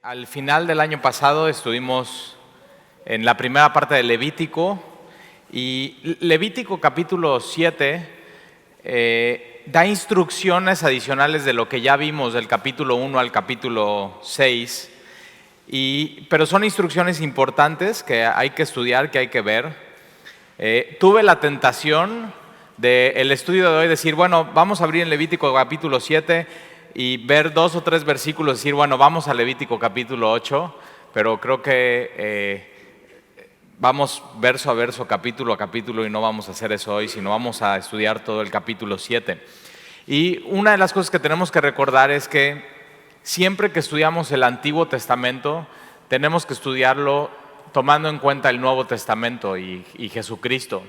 Al final del año pasado estuvimos en la primera parte de Levítico y Levítico capítulo 7 da instrucciones adicionales de lo que ya vimos del capítulo 1 al capítulo 6, pero son instrucciones importantes que hay que estudiar, que hay que ver. Tuve la tentación del estudio de hoy decir, bueno, vamos a abrir en Levítico capítulo 7 y ver 2 o 3 versículos, decir, bueno, vamos a Levítico capítulo 8, pero creo que vamos verso a verso, capítulo a capítulo, y no vamos a hacer eso hoy, sino vamos a estudiar todo el capítulo 7. Y una de las cosas que tenemos que recordar es que siempre que estudiamos el Antiguo Testamento, tenemos que estudiarlo tomando en cuenta el Nuevo Testamento y Jesucristo.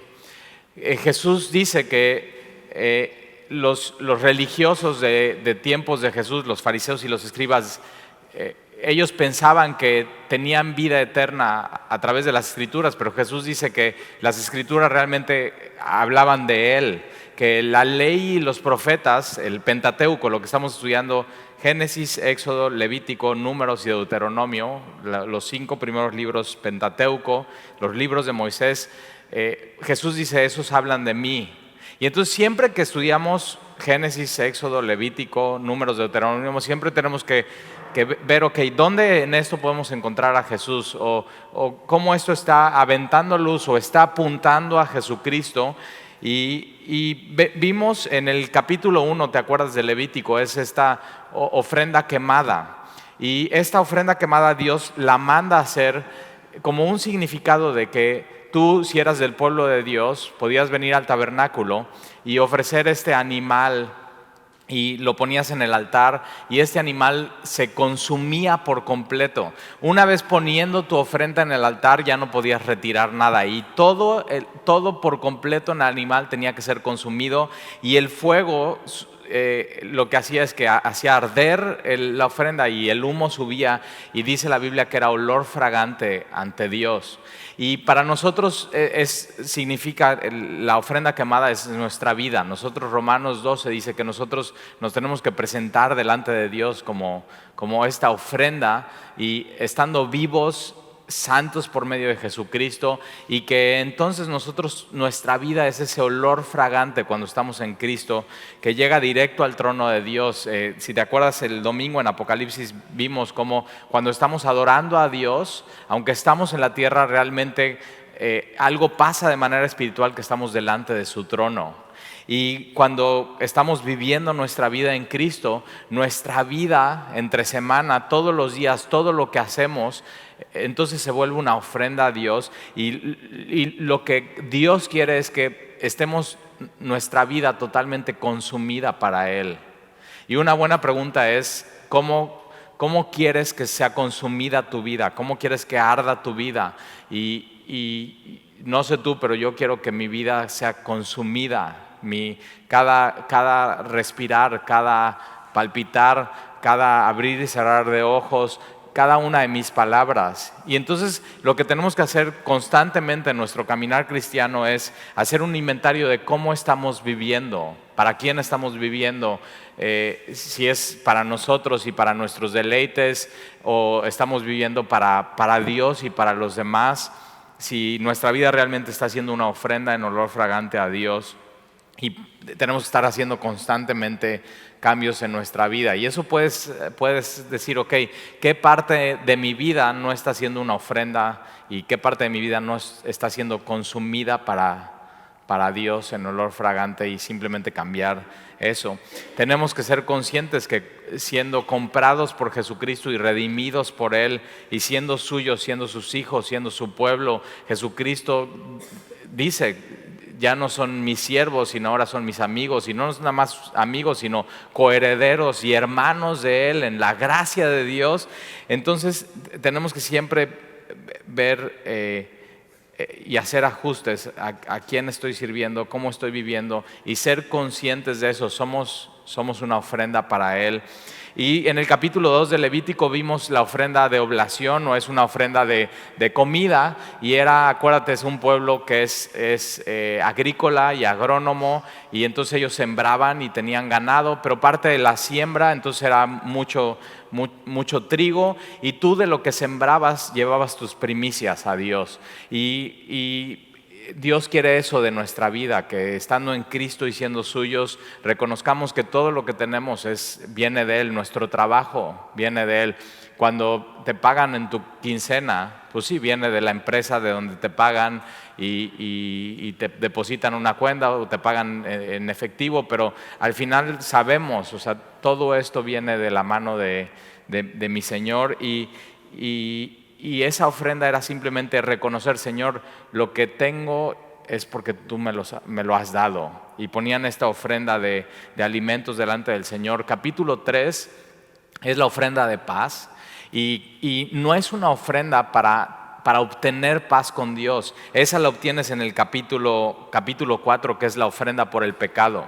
Jesús dice que los religiosos de tiempos de Jesús, los fariseos y los escribas, ellos pensaban que tenían vida eterna a través de las Escrituras, pero Jesús dice que las Escrituras realmente hablaban de Él, que la ley y los profetas, el Pentateuco, lo que estamos estudiando, Génesis, Éxodo, Levítico, Números y Deuteronomio, los 5 primeros libros Pentateuco, los libros de Moisés, Jesús dice, esos hablan de mí. Y entonces siempre que estudiamos Génesis, Éxodo, Levítico, Números, Deuteronomio, siempre tenemos que ver, ok, ¿dónde en esto podemos encontrar a Jesús? O cómo esto está aventando luz o está apuntando a Jesucristo. Y vimos en el capítulo 1, ¿te acuerdas de Levítico? Es esta ofrenda quemada. Y esta ofrenda quemada Dios la manda a hacer como un significado de que tú, si eras del pueblo de Dios, podías venir al tabernáculo y ofrecer este animal y lo ponías en el altar y este animal se consumía por completo. Una vez poniendo tu ofrenda en el altar ya no podías retirar nada y todo por completo en el animal tenía que ser consumido y el fuego lo que hacía es que hacía arder la ofrenda y el humo subía y dice la Biblia que era olor fragante ante Dios. Y para nosotros significa, la ofrenda quemada es nuestra vida. Nosotros, Romanos 12 dice que nosotros nos tenemos que presentar delante de Dios como esta ofrenda y estando vivos, santos por medio de Jesucristo, y que entonces nuestra vida es ese olor fragante cuando estamos en Cristo que llega directo al trono de Dios. Si te acuerdas, el domingo en Apocalipsis vimos cómo cuando estamos adorando a Dios, aunque estamos en la tierra, realmente algo pasa de manera espiritual, que estamos delante de su trono. Y cuando estamos viviendo nuestra vida en Cristo, nuestra vida entre semana, todos los días, todo lo que hacemos, entonces se vuelve una ofrenda a Dios. Y lo que Dios quiere es que estemos nuestra vida totalmente consumida para Él. Y una buena pregunta es, ¿cómo quieres que sea consumida tu vida? ¿Cómo quieres que arda tu vida? Y no sé tú, pero yo quiero que mi vida sea consumida. Cada respirar, cada palpitar, cada abrir y cerrar de ojos, cada una de mis palabras. Y entonces lo que tenemos que hacer constantemente en nuestro caminar cristiano es hacer un inventario de cómo estamos viviendo, para quién estamos viviendo, si es para nosotros y para nuestros deleites, o estamos viviendo para Dios y para los demás, si nuestra vida realmente está siendo una ofrenda en olor fragante a Dios. Y tenemos que estar haciendo constantemente cambios en nuestra vida. Y eso puedes decir, ok, ¿qué parte de mi vida no está siendo una ofrenda y qué parte de mi vida no está siendo consumida para Dios en olor fragante? Y simplemente cambiar eso. Tenemos que ser conscientes que siendo comprados por Jesucristo y redimidos por Él y siendo suyos, siendo sus hijos, siendo su pueblo, Jesucristo dice, ya no son mis siervos, sino ahora son mis amigos. Y no son nada más amigos, sino coherederos y hermanos de Él en la gracia de Dios. Entonces tenemos que siempre ver y hacer ajustes a quién estoy sirviendo, cómo estoy viviendo y ser conscientes de eso. Somos una ofrenda para Él. Y en el capítulo 2 de Levítico vimos la ofrenda de oblación, o es una ofrenda de comida, y era, acuérdate, es un pueblo que es agrícola y agrónomo, y entonces ellos sembraban y tenían ganado, pero parte de la siembra entonces era mucho trigo, y tú de lo que sembrabas llevabas tus primicias a Dios. Y Dios quiere eso de nuestra vida, que estando en Cristo y siendo suyos, reconozcamos que todo lo que tenemos viene de Él, nuestro trabajo viene de Él. Cuando te pagan en tu quincena, pues sí, viene de la empresa de donde te pagan y te depositan una cuenta o te pagan en efectivo, pero al final sabemos, o sea, todo esto viene de la mano de mi Señor, y esa ofrenda era simplemente reconocer: Señor, lo que tengo es porque tú me lo has dado. Y ponían esta ofrenda de alimentos delante del Señor. Capítulo 3 es la ofrenda de paz, y no es una ofrenda para obtener paz con Dios. Esa la obtienes en el capítulo 4, que es la ofrenda por el pecado.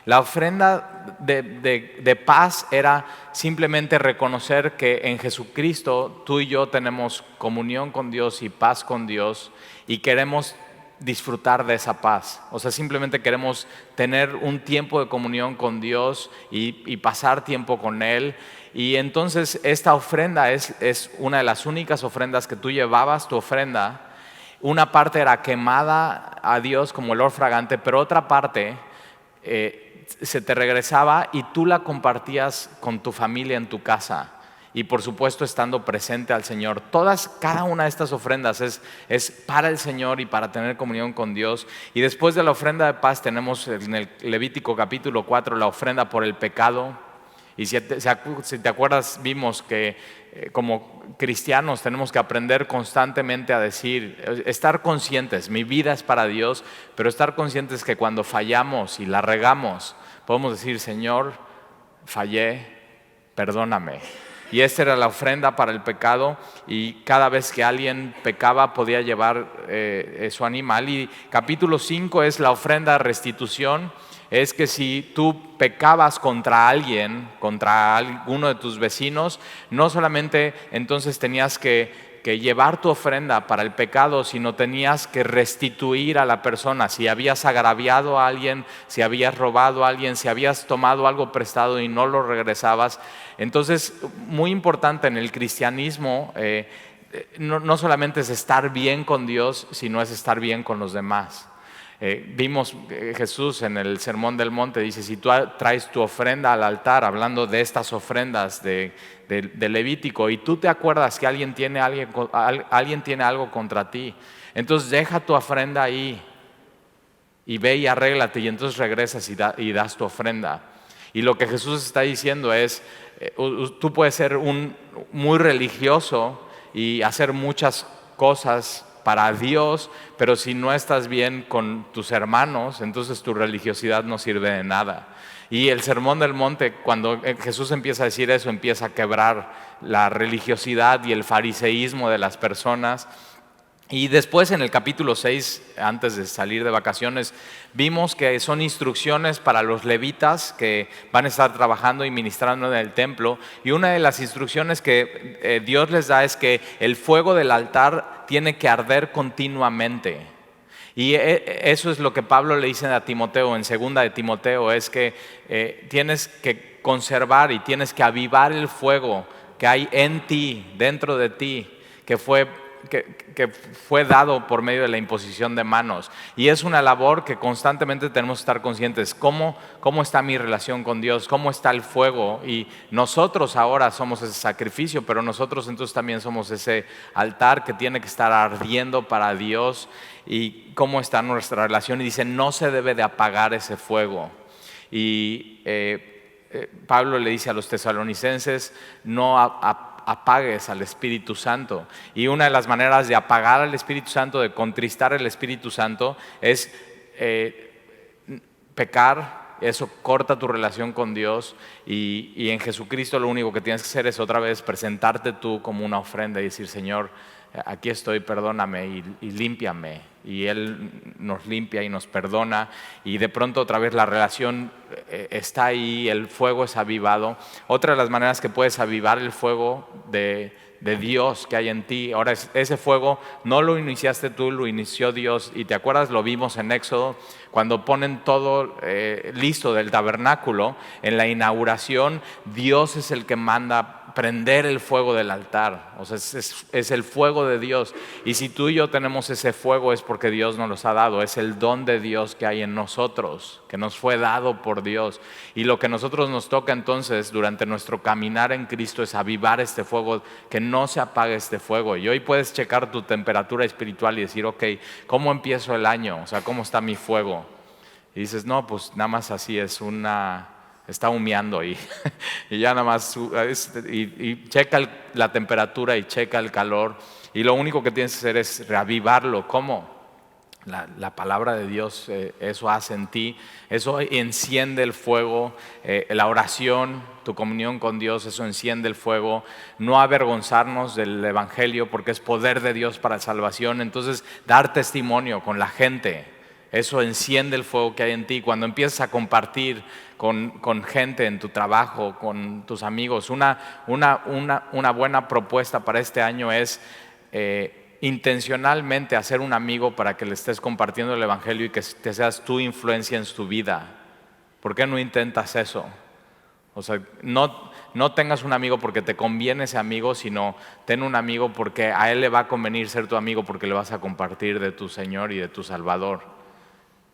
La ofrenda de paz era simplemente reconocer que en Jesucristo tú y yo tenemos comunión con Dios y paz con Dios, y queremos disfrutar de esa paz. O sea, simplemente queremos tener un tiempo de comunión con Dios y pasar tiempo con Él. Y entonces esta ofrenda es una de las únicas ofrendas que tú llevabas. Tu ofrenda, una parte era quemada a Dios como olor fragante, pero otra parte se te regresaba y tú la compartías con tu familia en tu casa, y por supuesto estando presente al Señor. Cada una de estas ofrendas es para el Señor y para tener comunión con Dios. Y después de la ofrenda de paz tenemos en el Levítico capítulo 4 la ofrenda por el pecado. Y si te acuerdas, vimos que como cristianos tenemos que aprender constantemente a decir, estar conscientes: mi vida es para Dios, pero estar conscientes que cuando fallamos y la regamos, podemos decir: Señor, fallé, perdóname. Y esta era la ofrenda para el pecado, y cada vez que alguien pecaba podía llevar su animal. Y capítulo 5 es la ofrenda de restitución. Es que si tú pecabas contra alguien, contra alguno de tus vecinos, no solamente entonces tenías que llevar tu ofrenda para el pecado, sino tenías que restituir a la persona. Si habías agraviado a alguien, si habías robado a alguien, si habías tomado algo prestado y no lo regresabas. Entonces, muy importante en el cristianismo, no solamente es estar bien con Dios, sino es estar bien con los demás. Vimos Jesús en el Sermón del Monte dice: si tú traes tu ofrenda al altar, hablando de estas ofrendas de Levítico, y tú te acuerdas que alguien tiene algo contra ti, entonces deja tu ofrenda ahí y ve y arréglate, y entonces regresas y das tu ofrenda. Y lo que Jesús está diciendo es: tú puedes ser muy religioso y hacer muchas cosas para Dios, pero si no estás bien con tus hermanos, entonces tu religiosidad no sirve de nada. Y el Sermón del Monte, cuando Jesús empieza a decir eso, empieza a quebrar la religiosidad y el fariseísmo de las personas. Y después en el capítulo 6, antes de salir de vacaciones, vimos que son instrucciones para los levitas que van a estar trabajando y ministrando en el templo. Y una de las instrucciones que Dios les da es que el fuego del altar tiene que arder continuamente. Y eso es lo que Pablo le dice a Timoteo en 2 de Timoteo, es que tienes que conservar y tienes que avivar el fuego que hay en ti, dentro de ti, que fue dado por medio de la imposición de manos. Y es una labor que constantemente tenemos que estar conscientes. ¿Cómo está mi relación con Dios? ¿Cómo está el fuego? Y nosotros ahora somos ese sacrificio, pero nosotros entonces también somos ese altar que tiene que estar ardiendo para Dios. ¿Y cómo está nuestra relación? Y dice: no se debe de apagar ese fuego. Y Pablo le dice a los tesalonicenses: no apagues al Espíritu Santo. Y una de las maneras de apagar al Espíritu Santo, de contristar al Espíritu Santo, es pecar eso corta tu relación con Dios y en Jesucristo lo único que tienes que hacer es otra vez presentarte tú como una ofrenda y decir, Señor, aquí estoy, perdóname y límpiame. Y Él nos limpia y nos perdona y de pronto otra vez la relación está ahí, el fuego es avivado. Otra de las maneras que puedes avivar el fuego de Dios que hay en ti. Ahora ese fuego no lo iniciaste tú, lo inició Dios. Y te acuerdas, lo vimos en Éxodo, cuando ponen todo listo del tabernáculo, en la inauguración, Dios es el que manda prender el fuego del altar. O sea, es el fuego de Dios. Y si tú y yo tenemos ese fuego es porque Dios nos los ha dado. Es el don de Dios que hay en nosotros, que nos fue dado por Dios. Y lo que a nosotros nos toca entonces durante nuestro caminar en Cristo es avivar este fuego, que no se apague este fuego. Y hoy puedes checar tu temperatura espiritual y decir, ok, ¿cómo empiezo el año? O sea, ¿cómo está mi fuego? Y dices, no, pues nada más así está humeando y ya nada más, y checa la temperatura y checa el calor. Y lo único que tienes que hacer es reavivarlo. ¿Cómo? La palabra de Dios, eso hace en ti, eso enciende el fuego, la oración, tu comunión con Dios, eso enciende el fuego. No avergonzarnos del Evangelio porque es poder de Dios para salvación. Entonces, dar testimonio con la gente, eso enciende el fuego que hay en ti. Cuando empiezas a compartir con gente en tu trabajo, con tus amigos, una buena propuesta para este año es intencionalmente hacer un amigo para que le estés compartiendo el Evangelio y que seas tu influencia en su vida. ¿Por qué no intentas eso? O sea, no tengas un amigo porque te conviene ese amigo, sino ten un amigo porque a él le va a convenir ser tu amigo porque le vas a compartir de tu Señor y de tu Salvador.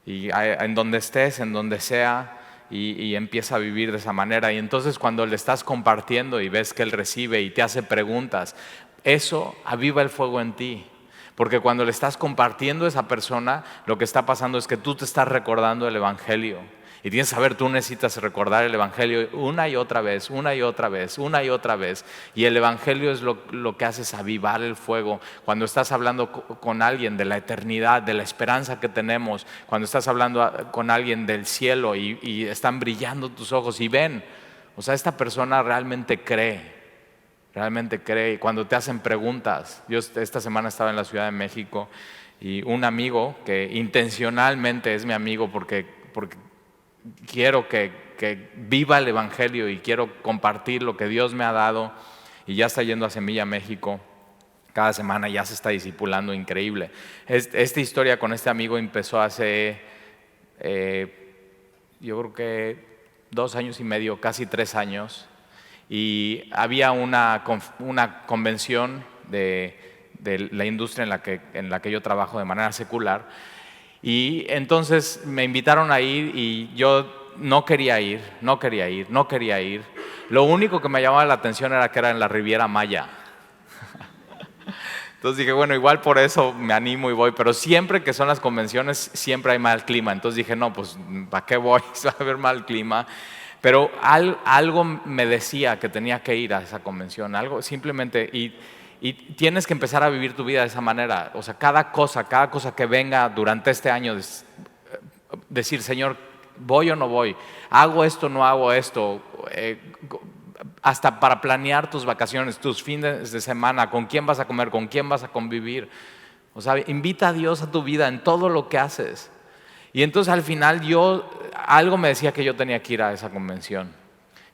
Y en donde estés, en donde sea, y empieza a vivir de esa manera. Y entonces cuando le estás compartiendo y ves que él recibe y te hace preguntas, eso aviva el fuego en ti. Porque cuando le estás compartiendo a esa persona, lo que está pasando es que tú te estás recordando el Evangelio. Y tienes que saber, tú necesitas recordar el Evangelio una y otra vez, una y otra vez, una y otra vez. Y el Evangelio es lo que hace es avivar el fuego. Cuando estás hablando con alguien de la eternidad, de la esperanza que tenemos, cuando estás hablando con alguien del cielo y están brillando tus ojos y ven, o sea, esta persona realmente cree. Realmente cree. Y cuando te hacen preguntas, yo esta semana estaba en la Ciudad de México y un amigo que intencionalmente es mi amigo porque quiero que viva el Evangelio y quiero compartir lo que Dios me ha dado, y ya está yendo a Semilla México cada semana, ya se está discipulando, increíble. Esta historia con este amigo empezó hace yo creo que 2 años y medio, casi 3 años, y había una convención de la industria en la que yo trabajo de manera secular. Y entonces me invitaron a ir y yo no quería ir. Lo único que me llamaba la atención era que era en la Riviera Maya. Entonces dije, bueno, igual por eso me animo y voy, pero siempre que son las convenciones siempre hay mal clima. Entonces dije, no, pues ¿para qué voy? Va a haber mal clima. Pero algo me decía que tenía que ir a esa convención, algo simplemente. Y tienes que empezar a vivir tu vida de esa manera. O sea, cada cosa que venga durante este año, decir, Señor, ¿voy o no voy? ¿Hago esto o no hago esto? Hasta para planear tus vacaciones, tus fines de semana, con quién vas a comer, con quién vas a convivir. O sea, invita a Dios a tu vida en todo lo que haces. Y entonces al final algo me decía que yo tenía que ir a esa convención.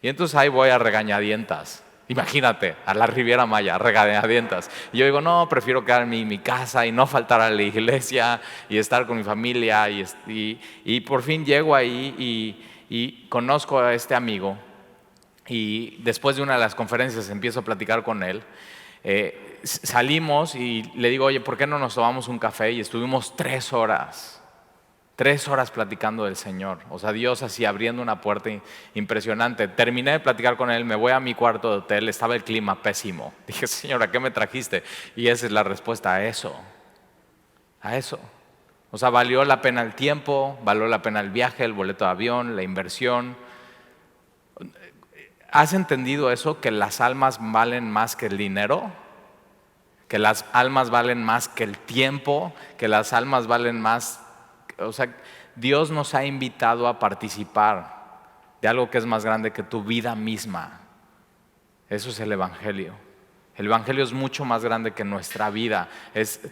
Y entonces ahí voy a regañadientas. Imagínate, a la Riviera Maya, regañadientas. Y yo digo, no, prefiero quedarme en mi casa y no faltar a la iglesia y estar con mi familia. Y por fin llego ahí y conozco a este amigo. Y después de una de las conferencias empiezo a platicar con él. Salimos y le digo, oye, ¿por qué no nos tomamos un café? Y estuvimos 3 horas. 3 horas platicando del Señor. O sea, Dios así abriendo una puerta impresionante. Terminé de platicar con él, me voy a mi cuarto de hotel, estaba el clima pésimo. Dije, Señor, ¿a qué me trajiste? Y esa es la respuesta, a eso. A eso. O sea, valió la pena el tiempo, valió la pena el viaje, el boleto de avión, la inversión. ¿Has entendido eso? Que las almas valen más que el dinero, que las almas valen más que el tiempo, que las almas valen más. O sea, Dios nos ha invitado a participar de algo que es más grande que tu vida misma. Eso es el Evangelio. El Evangelio es mucho más grande que nuestra vida,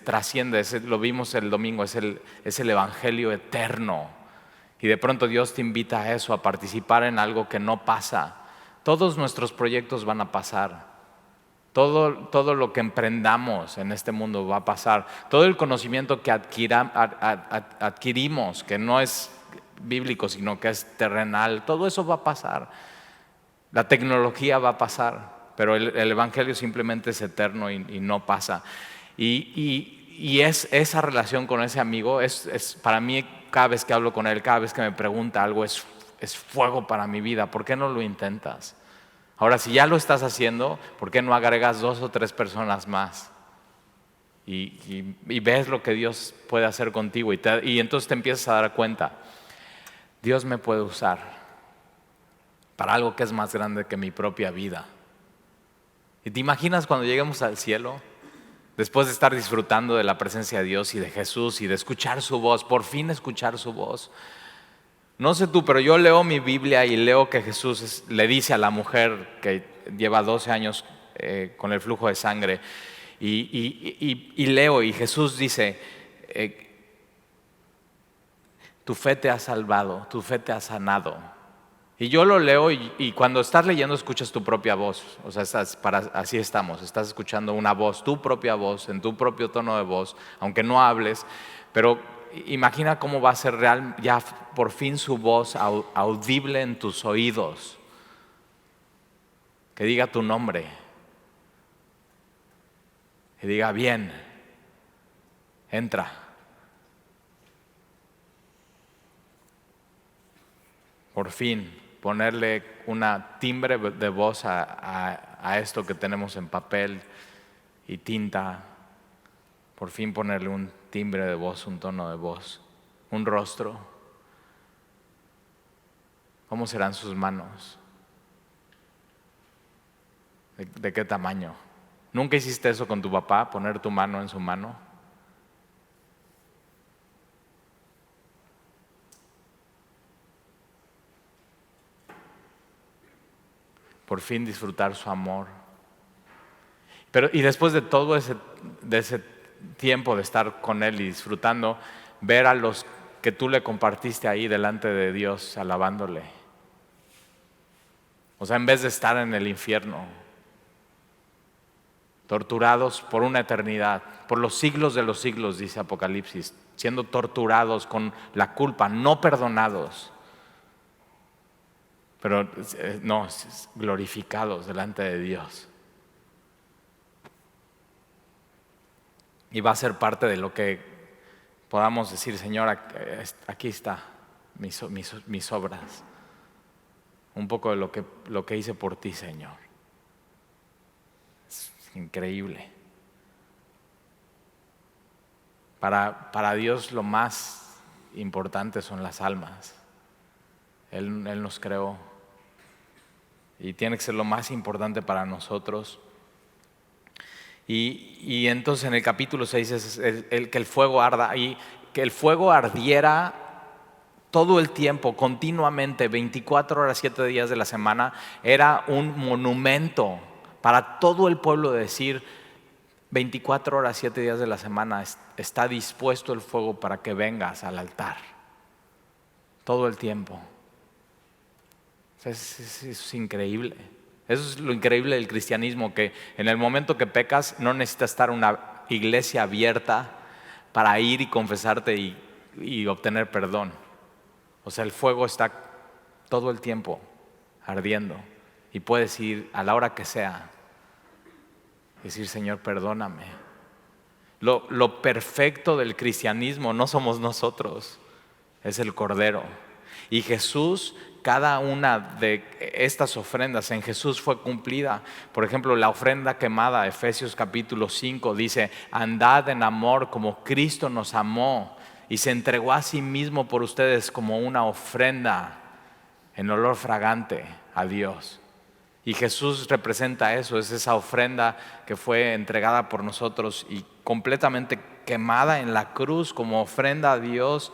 trasciende, lo vimos el domingo, es el Evangelio eterno. Y de pronto Dios te invita a eso, a participar en algo que no pasa. Todos nuestros proyectos van a pasar. Todo lo que emprendamos en este mundo va a pasar. Todo el conocimiento que adquirimos, que no es bíblico, sino que es terrenal, todo eso va a pasar. La tecnología va a pasar, pero el Evangelio simplemente es eterno y no pasa. Y esa relación con ese amigo es para mí, cada vez que hablo con él, cada vez que me pregunta algo, es fuego para mi vida. ¿Por qué no lo intentas? Ahora, si ya lo estás haciendo, ¿por qué no agregas 2 o 3 personas más? Y ves lo que Dios puede hacer contigo y entonces te empiezas a dar cuenta, Dios me puede usar para algo que es más grande que mi propia vida. ¿Y te imaginas cuando lleguemos al cielo, después de estar disfrutando de la presencia de Dios y de Jesús y de escuchar su voz, por fin escuchar su voz? No sé tú, pero yo leo mi Biblia y leo que Jesús le dice a la mujer que lleva 12 años con el flujo de sangre y leo y Jesús dice, tu fe te ha salvado, tu fe te ha sanado. Y yo lo leo y cuando estás leyendo escuchas tu propia voz. O sea, así estamos, estás escuchando una voz, tu propia voz, en tu propio tono de voz, aunque no hables, pero imagina cómo va a ser real ya por fin su voz audible en tus oídos, que diga tu nombre, que diga bien, entra. Por fin ponerle una timbre de voz a esto que tenemos en papel y tinta, por fin ponerle un timbre de voz, un tono de voz, un rostro. ¿Cómo serán sus manos? ¿De qué tamaño? ¿Nunca hiciste eso con tu papá, poner tu mano en su mano? Por fin disfrutar su amor. Y después de todo ese tiempo de estar con Él y disfrutando, ver a los que tú le compartiste ahí delante de Dios, alabándole. O sea, en vez de estar en el infierno, torturados por una eternidad, por los siglos de los siglos, dice Apocalipsis, siendo torturados con la culpa, no perdonados, pero no, glorificados delante de Dios. Y va a ser parte de lo que podamos decir, Señor, aquí está mis obras. Un poco de lo que hice por ti, Señor. Es increíble. Para Dios lo más importante son las almas. Él nos creó y tiene que ser lo más importante para nosotros. Y entonces en el capítulo 6 es que el fuego arda y que el fuego ardiera todo el tiempo, continuamente, 24 horas, 7 días de la semana. Era un monumento para todo el pueblo de decir, 24 horas, 7 días de la semana está dispuesto el fuego para que vengas al altar. Todo el tiempo. Es increíble. Eso es lo increíble del cristianismo, que en el momento que pecas no necesitas estar en una iglesia abierta para ir y confesarte y obtener perdón. O sea, el fuego está todo el tiempo ardiendo y puedes ir a la hora que sea, decir, Señor, perdóname. Lo perfecto del cristianismo no somos nosotros, es el Cordero. Y Jesús, cada una de estas ofrendas en Jesús fue cumplida. Por ejemplo, la ofrenda quemada, Efesios capítulo 5 dice, andad en amor como Cristo nos amó y se entregó a sí mismo por ustedes como una ofrenda en olor fragante a Dios. Y Jesús representa eso, es esa ofrenda que fue entregada por nosotros y completamente quemada en la cruz como ofrenda a Dios.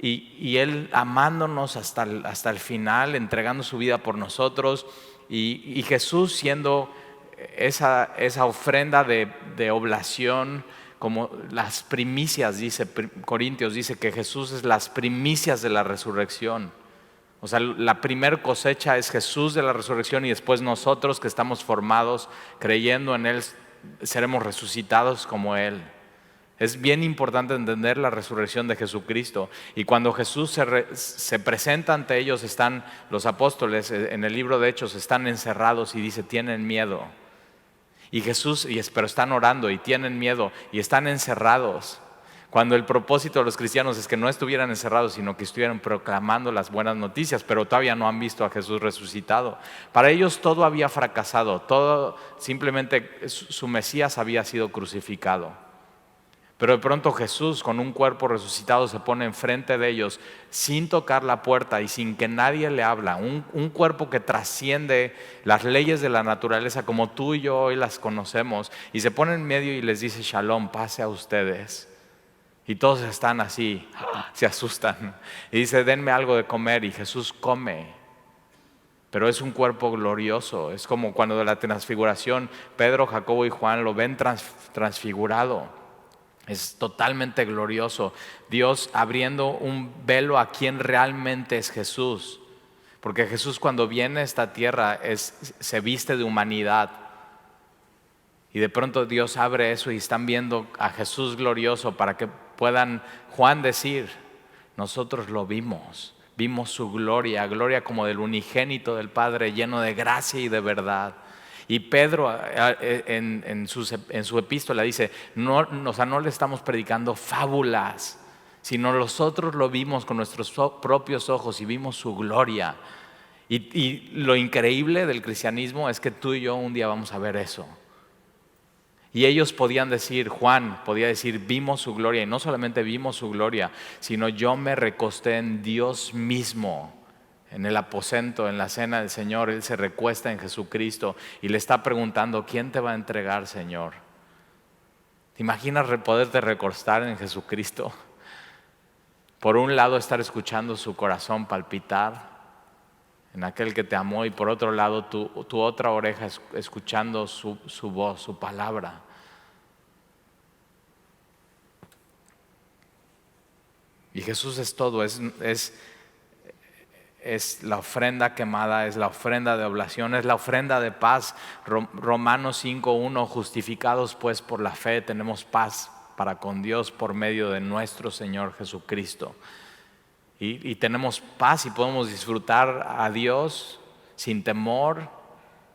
y Él amándonos hasta el final, entregando su vida por nosotros, y Jesús siendo esa ofrenda de oblación, como las primicias, dice Corintios, dice que Jesús es las primicias de la resurrección. O sea, la primer cosecha es Jesús de la resurrección, y después nosotros que estamos formados, creyendo en Él, seremos resucitados como Él. Es bien importante entender la resurrección de Jesucristo. Y cuando Jesús se presenta ante ellos, están los apóstoles, en el libro de Hechos, están encerrados y dice, tienen miedo. Y Jesús, pero están orando y tienen miedo y están encerrados. Cuando el propósito de los cristianos es que no estuvieran encerrados, sino que estuvieran proclamando las buenas noticias, pero todavía no han visto a Jesús resucitado. Para ellos todo había fracasado, todo simplemente su Mesías había sido crucificado. Pero de pronto Jesús, con un cuerpo resucitado, se pone enfrente de ellos sin tocar la puerta y sin que nadie le habla. Un cuerpo que trasciende las leyes de la naturaleza como tú y yo hoy las conocemos. Y se pone en medio y les dice, Shalom, pase a ustedes. Y todos están así, se asustan. Y dice, denme algo de comer. Y Jesús come. Pero es un cuerpo glorioso. Es como cuando de la transfiguración Pedro, Jacobo y Juan lo ven transfigurado. Es totalmente glorioso. Dios abriendo un velo a quien realmente es Jesús. Porque Jesús cuando viene a esta tierra se viste de humanidad. Y de pronto Dios abre eso y están viendo a Jesús glorioso para que puedan Juan decir, nosotros lo vimos. Vimos su gloria, gloria como del unigénito del Padre, lleno de gracia y de verdad. Y Pedro en su epístola dice, no le estamos predicando fábulas, sino nosotros lo vimos con nuestros propios ojos y vimos su gloria. Y lo increíble del cristianismo es que tú y yo un día vamos a ver eso. Y ellos podían decir, Juan podía decir, vimos su gloria. Y no solamente vimos su gloria, sino yo me recosté en Dios mismo. En el aposento, en la cena del Señor, Él se recuesta en Jesucristo y le está preguntando, ¿quién te va a entregar, Señor? ¿Te imaginas poderte recostar en Jesucristo? Por un lado estar escuchando su corazón palpitar en aquel que te amó, y por otro lado tu otra oreja escuchando su voz, su palabra. Y Jesús es todo, es la ofrenda quemada, es la ofrenda de oblación, es la ofrenda de paz. Romanos 5:1, justificados pues por la fe tenemos paz para con Dios por medio de nuestro Señor Jesucristo. Y tenemos paz y podemos disfrutar a Dios sin temor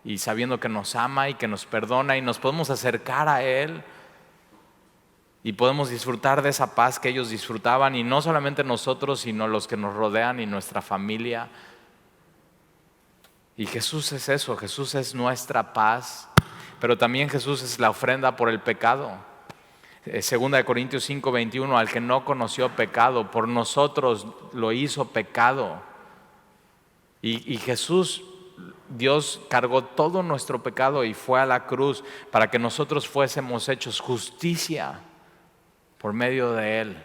y sabiendo que nos ama y que nos perdona, y nos podemos acercar a Él y podemos disfrutar de esa paz que ellos disfrutaban, y no solamente nosotros, sino los que nos rodean y nuestra familia. Y Jesús es eso, Jesús es nuestra paz, pero también Jesús es la ofrenda por el pecado. Segunda de Corintios 5:21, al que no conoció pecado, por nosotros lo hizo pecado. Y Jesús, Dios cargó todo nuestro pecado y fue a la cruz para que nosotros fuésemos hechos justicia por medio de Él.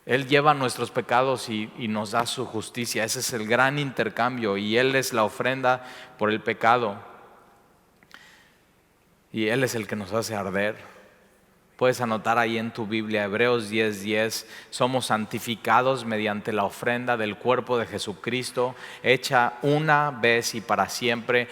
Él lleva nuestros pecados y nos da su justicia. Ese es el gran intercambio, y Él es la ofrenda por el pecado. Y Él es el que nos hace arder. Puedes anotar ahí en tu Biblia, Hebreos 10:10, somos santificados mediante la ofrenda del cuerpo de Jesucristo, hecha una vez y para siempre.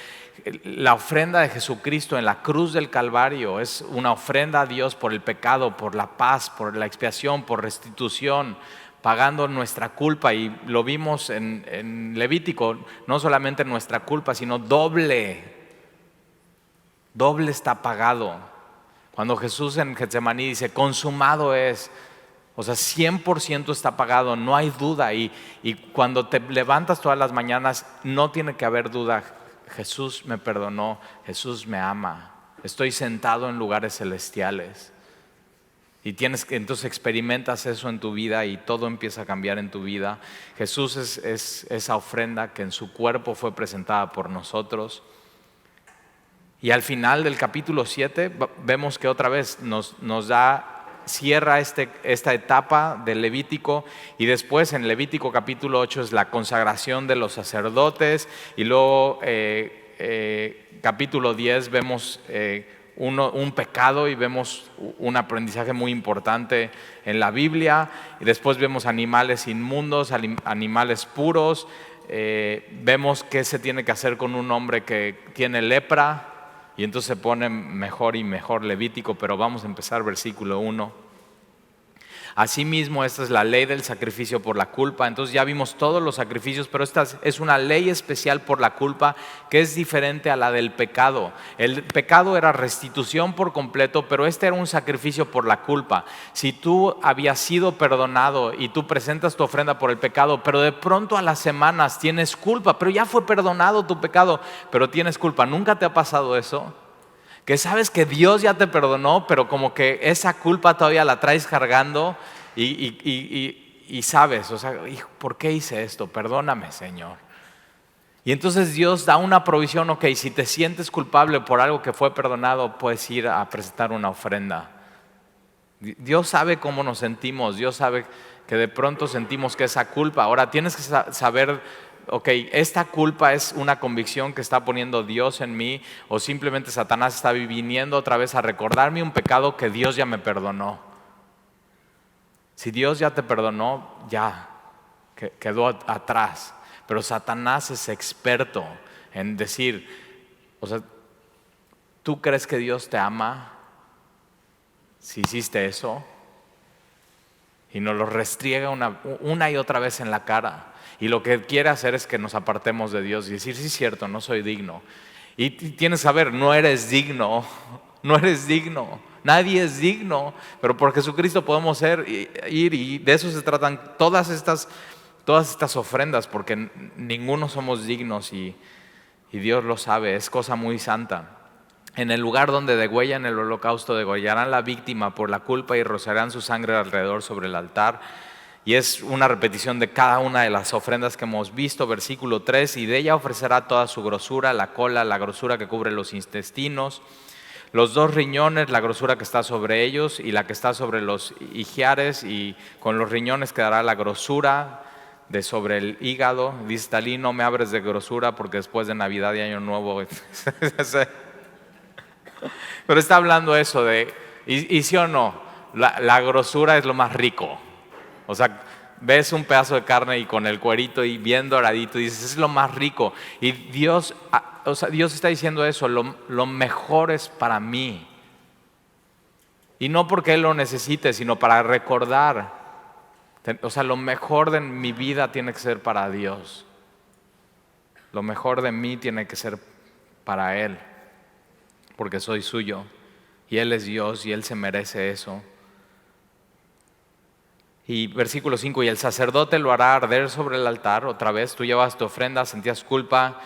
La ofrenda de Jesucristo en la cruz del Calvario es una ofrenda a Dios por el pecado, por la paz, por la expiación, por restitución, pagando nuestra culpa. Y lo vimos en Levítico, no solamente nuestra culpa, sino doble está pagado. Cuando Jesús en Getsemaní dice, consumado es, o sea, 100% está pagado, no hay duda. Y cuando te levantas todas las mañanas, no tiene que haber duda. Jesús me perdonó, Jesús me ama, estoy sentado en lugares celestiales. Y entonces experimentas eso en tu vida y todo empieza a cambiar en tu vida. Jesús es esa ofrenda que en su cuerpo fue presentada por nosotros. Y al final del capítulo 7 vemos que otra vez nos da cierra esta etapa del Levítico, y después en Levítico capítulo 8 es la consagración de los sacerdotes, y luego capítulo 10 vemos un pecado y vemos un aprendizaje muy importante en la Biblia, y después vemos animales inmundos, animales puros, vemos qué se tiene que hacer con un hombre que tiene lepra, y entonces se pone mejor y mejor Levítico, pero vamos a empezar versículo 1. Asimismo, esta es la ley del sacrificio por la culpa. Entonces ya vimos todos los sacrificios, pero esta es una ley especial por la culpa que es diferente a la del pecado. El pecado era restitución por completo, pero este era un sacrificio por la culpa. Si tú habías sido perdonado y tú presentas tu ofrenda por el pecado, pero de pronto a las semanas tienes culpa, pero ya fue perdonado tu pecado, pero tienes culpa. ¿Nunca te ha pasado eso? Que sabes que Dios ya te perdonó, pero como que esa culpa todavía la traes cargando y sabes, o sea, hijo, ¿por qué hice esto? Perdóname, Señor. Y entonces Dios da una provisión, ok, si te sientes culpable por algo que fue perdonado, puedes ir a presentar una ofrenda. Dios sabe cómo nos sentimos, Dios sabe que de pronto sentimos que esa culpa, ahora tienes que saber, ok, esta culpa es una convicción que está poniendo Dios en mí, o simplemente Satanás está viniendo otra vez a recordarme un pecado que Dios ya me perdonó. Si Dios ya te perdonó, ya quedó atrás. Pero Satanás es experto en decir, o sea, ¿tú crees que Dios te ama si hiciste eso? Y nos lo restriega una y otra vez en la cara. Y lo que quiere hacer es que nos apartemos de Dios y decir, sí es cierto, no soy digno. Y tienes que saber, no eres digno, no eres digno, nadie es digno, pero por Jesucristo podemos ir, y de eso se tratan todas estas ofrendas, porque ninguno somos dignos y Dios lo sabe, es cosa muy santa. En el lugar donde degüellan el holocausto, degollarán la víctima por la culpa y rociarán su sangre alrededor sobre el altar. Y es una repetición de cada una de las ofrendas que hemos visto, versículo 3, y de ella ofrecerá toda su grosura, la cola, la grosura que cubre los intestinos, los 2 riñones, la grosura que está sobre ellos y la que está sobre los igiares, y con los riñones quedará la grosura de sobre el hígado. Dice Talí, no me abres de grosura porque después de Navidad y Año Nuevo. Pero está hablando eso de, y sí o no, la grosura es lo más rico. O sea, ves un pedazo de carne y con el cuerito y bien doradito, y dices, es lo más rico. Y Dios está diciendo eso, lo mejor es para mí. Y no porque Él lo necesite, sino para recordar. O sea, lo mejor de mi vida tiene que ser para Dios. Lo mejor de mí tiene que ser para Él, porque soy suyo. Y Él es Dios y Él se merece eso. Y versículo 5, y el sacerdote lo hará arder sobre el altar. Otra vez, tú llevas tu ofrenda, sentías culpa,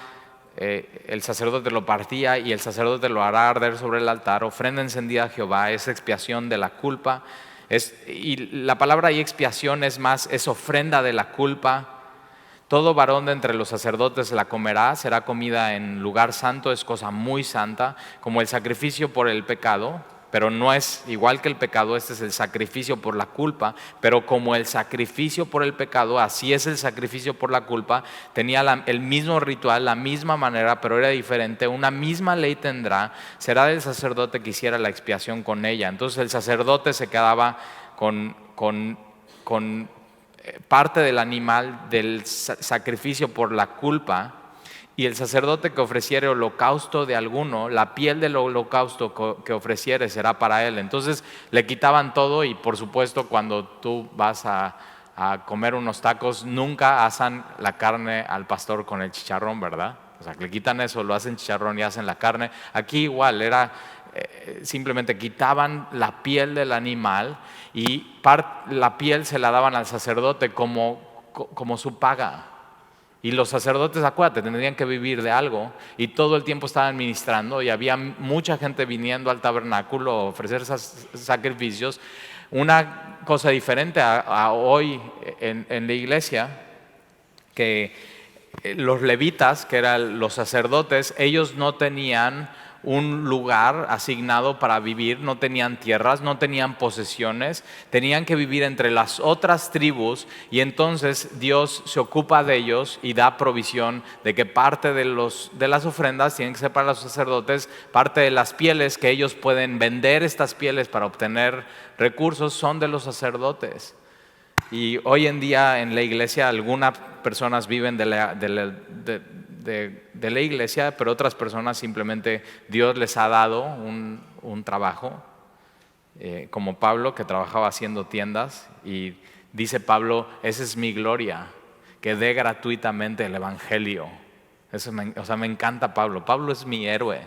el sacerdote lo partía y el sacerdote lo hará arder sobre el altar. Ofrenda encendida a Jehová, es expiación de la culpa. Y la palabra ahí expiación es ofrenda de la culpa. Todo varón de entre los sacerdotes la comerá, será comida en lugar santo, es cosa muy santa, como el sacrificio por el pecado. Pero no es igual que el pecado, este es el sacrificio por la culpa, pero como el sacrificio por el pecado, así es el sacrificio por la culpa, tenía el mismo ritual, la misma manera, pero era diferente, una misma ley tendrá, será del sacerdote que hiciera la expiación con ella. Entonces el sacerdote se quedaba con parte del animal del sacrificio por la culpa. Y el sacerdote que ofreciere holocausto de alguno, la piel del holocausto que ofreciere será para él. Entonces le quitaban todo, y por supuesto cuando tú vas a comer unos tacos, nunca asan la carne al pastor con el chicharrón, ¿verdad? O sea, le quitan eso, lo hacen chicharrón y hacen la carne. Aquí igual, simplemente quitaban la piel del animal y la piel se la daban al sacerdote como su paga. Y los sacerdotes, acuérdate, tendrían que vivir de algo, y todo el tiempo estaban ministrando y había mucha gente viniendo al tabernáculo a ofrecer sacrificios. Una cosa diferente a hoy en la iglesia, que los levitas, que eran los sacerdotes, ellos no tenían un lugar asignado para vivir, no tenían tierras, no tenían posesiones, tenían que vivir entre las otras tribus, y entonces Dios se ocupa de ellos y da provisión de que parte de las ofrendas tienen que ser para los sacerdotes, parte de las pieles que ellos pueden vender, estas pieles para obtener recursos, son de los sacerdotes. Y hoy en día en la iglesia algunas personas viven de la iglesia, pero otras personas simplemente Dios les ha dado un trabajo, como Pablo, que trabajaba haciendo tiendas, y dice Pablo, esa es mi gloria, que dé gratuitamente el evangelio. Me encanta Pablo. Pablo es mi héroe,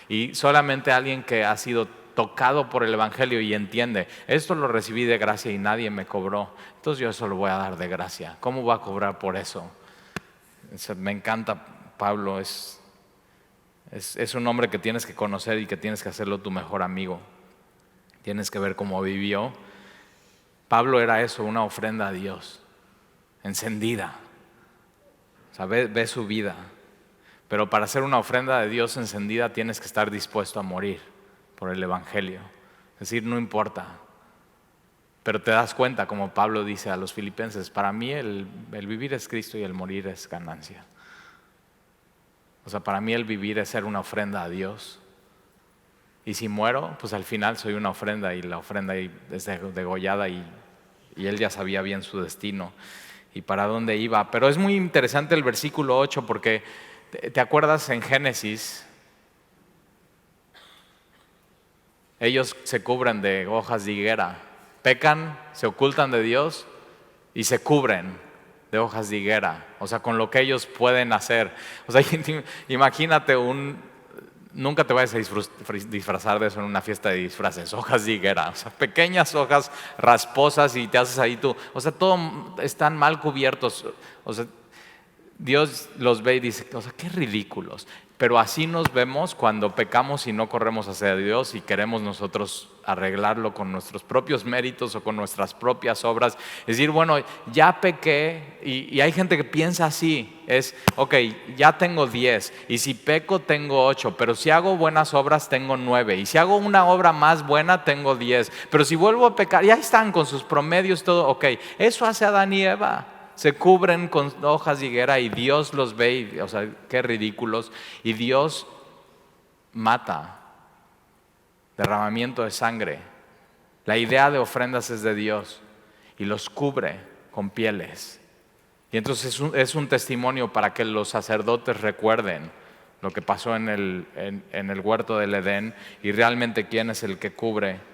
y solamente alguien que ha sido tocado por el evangelio y entiende, esto lo recibí de gracia y nadie me cobró, entonces yo eso lo voy a dar de gracia. ¿Cómo voy a cobrar por eso? Me encanta Pablo. Es un hombre que tienes que conocer y que tienes que hacerlo tu mejor amigo. Tienes que ver cómo vivió. Pablo era eso, una ofrenda a Dios, encendida. Ve su vida. Pero para hacer una ofrenda de Dios encendida tienes que estar dispuesto a morir por el evangelio. Es decir, no importa. Pero te das cuenta, como Pablo dice a los filipenses, para mí el vivir es Cristo y el morir es ganancia. Para mí el vivir es ser una ofrenda a Dios. Y si muero, pues al final soy una ofrenda, y la ofrenda es degollada, y él ya sabía bien su destino y para dónde iba. Pero es muy interesante el versículo 8, porque ¿te acuerdas en Génesis? Ellos se cubren de hojas de higuera, pecan, se ocultan de Dios y se cubren de hojas de higuera, con lo que ellos pueden hacer. Imagínate nunca te vayas a disfrazar de eso en una fiesta de disfraces, hojas de higuera, pequeñas hojas rasposas, y te haces ahí tú, todo están mal cubiertos. Dios los ve y dice, qué ridículos. Pero así nos vemos cuando pecamos y no corremos hacia Dios y queremos nosotros arreglarlo con nuestros propios méritos o con nuestras propias obras. Es decir, bueno, ya pequé, y hay gente que piensa así, ya tengo 10, y si peco tengo 8, pero si hago buenas obras tengo 9, y si hago una obra más buena tengo 10, pero si vuelvo a pecar, ya están con sus promedios, todo, eso hace Adán y Eva. Se cubren con hojas de higuera y Dios los ve y, qué ridículos. Y Dios mata, derramamiento de sangre. La idea de ofrendas es de Dios y los cubre con pieles. Y entonces es un testimonio para que los sacerdotes recuerden lo que pasó en el huerto del Edén, y realmente quién es el que cubre.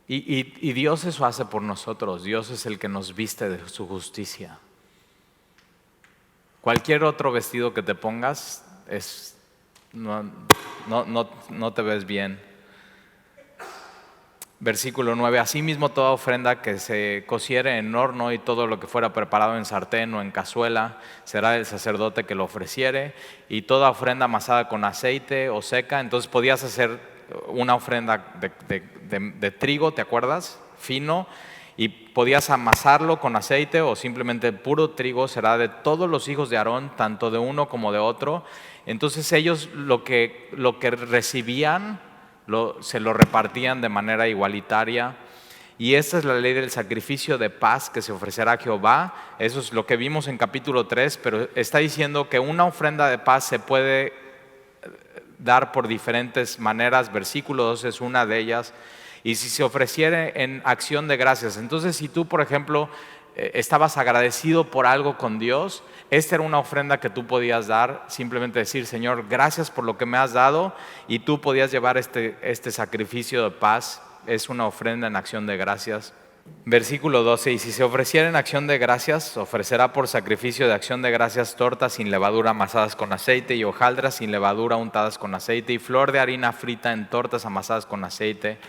Y Dios eso hace por nosotros. Dios es el que nos viste de su justicia. Cualquier otro vestido que te pongas no te ves bien. Versículo 9, asimismo toda ofrenda que se cociere en horno y todo lo que fuera preparado en sartén o en cazuela será del sacerdote que lo ofreciere, y toda ofrenda amasada con aceite o seca. Entonces podías hacer una ofrenda de trigo, ¿te acuerdas? Fino, y podías amasarlo con aceite, o simplemente puro trigo será de todos los hijos de Aarón, tanto de uno como de otro. Entonces ellos lo que recibían se lo repartían de manera igualitaria. Y esta es la ley del sacrificio de paz que se ofrecerá a Jehová. Eso es lo que vimos en capítulo 3, pero está diciendo que una ofrenda de paz se puede dar por diferentes maneras. Versículo 2 es una de ellas. Y si se ofreciere en acción de gracias, entonces si tú, por ejemplo, estabas agradecido por algo con Dios, esta era una ofrenda que tú podías dar, simplemente decir, Señor, gracias por lo que me has dado, y tú podías llevar este sacrificio de paz. Es una ofrenda en acción de gracias. Versículo 12, y si se ofreciera en acción de gracias, ofrecerá por sacrificio de acción de gracias tortas sin levadura amasadas con aceite, y hojaldras sin levadura untadas con aceite, y flor de harina frita en tortas amasadas con aceite.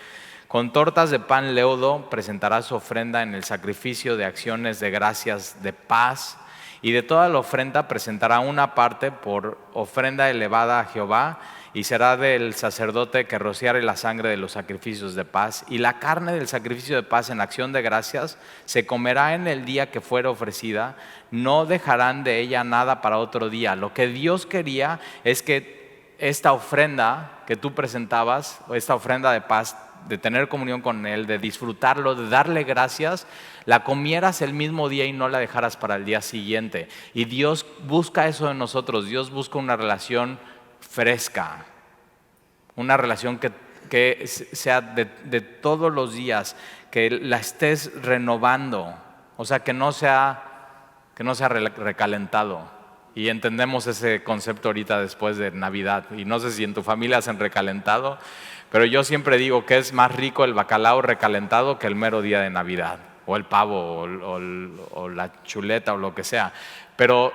Con tortas de pan leudo presentará su ofrenda en el sacrificio de acciones de gracias de paz, y de toda la ofrenda presentará una parte por ofrenda elevada a Jehová, y será del sacerdote que rociare la sangre de los sacrificios de paz. Y la carne del sacrificio de paz en acción de gracias se comerá en el día que fuera ofrecida, no dejarán de ella nada para otro día. Lo que Dios quería es que esta ofrenda que tú presentabas, o esta ofrenda de paz, de tener comunión con Él, de disfrutarlo, de darle gracias, la comieras el mismo día y no la dejaras para el día siguiente. Y Dios busca eso en nosotros. Dios busca una relación fresca, una relación que sea de todos los días, que la estés renovando, o sea, que no sea recalentado. Y entendemos ese concepto ahorita después de Navidad. Y no sé si en tu familia hacen recalentado, pero yo siempre digo que es más rico el bacalao recalentado que el mero día de Navidad, o el pavo, o la chuleta, o lo que sea. Pero,